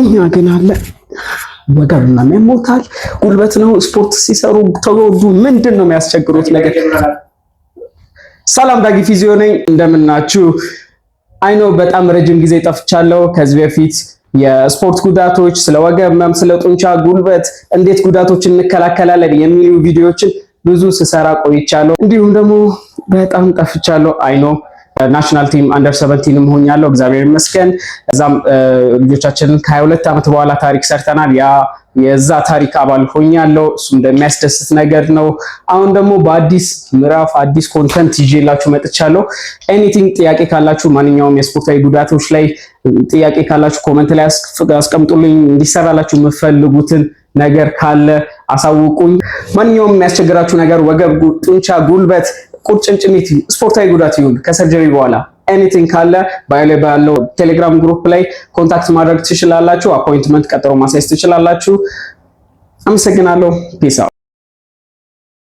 እኛ ግን አለ ወገብና የሚያሞታል ጉልበት ነው ስፖርት ሲሰሩ ተወዱ ምንድነው የሚያስቸግሩት ነገር ሰላም ዳጊ ፊዚዮ ነኝ እንደምናችሁ አይኖ በጣም ረጅም ጊዜ ጠፍቻለሁ ከዚህ በፊት የስፖርት ጉዳቶች ስለ ወገብ ህመም ስለ ጡንቻ ጉልበት እንዴት ጉዳቶችን እንከላከላለን የሚሉ ቪዲዮዎችን ብዙ ስሰራ ቆይቻለሁ እንዲሁም ደግሞ በጣም ጠፍቻለሁ አይኖ ናሽናል ቲም አንደር 17 ሆኛለሁ እግዚአብሔር ይመስገን እዛም ልጆቻችንን ከ22 ዓመት በኋላ ታሪክ ሰርተናል ያ የዛ ታሪክ አባል ሆኛለሁ እሱ እንደሚያስደስት ነገር ነው አሁን ደግሞ በአዲስ ምዕራፍ አዲስ ኮንተንት ይዤላችሁ መጥቻለሁ ኤኒቲንግ ጥያቄ ካላችሁ ማንኛውም የስፖርታዊ ጉዳቶች ላይ ጥያቄ ካላችሁ ኮሜንት ላይ አስቀምጡልኝ እንዲሰራላችሁ የምትፈልጉትን ነገር ካለ አሳውቁኝ ማንኛውም የሚያስቸግራችሁ ነገር ወገብ ጡንቻ ጉልበት ቁርጭምጭሚት ስፖርታዊ ጉዳት ይሁን ከሰርጀሪ በኋላ ኤኒቲንግ ካለ ባለው ቴሌግራም ግሩፕ ላይ ኮንታክት ማድረግ ትችላላችሁ አፖይንትመንት ቀጠሮ ማሳየት ትችላላችሁ አመሰግናለሁ ፒስ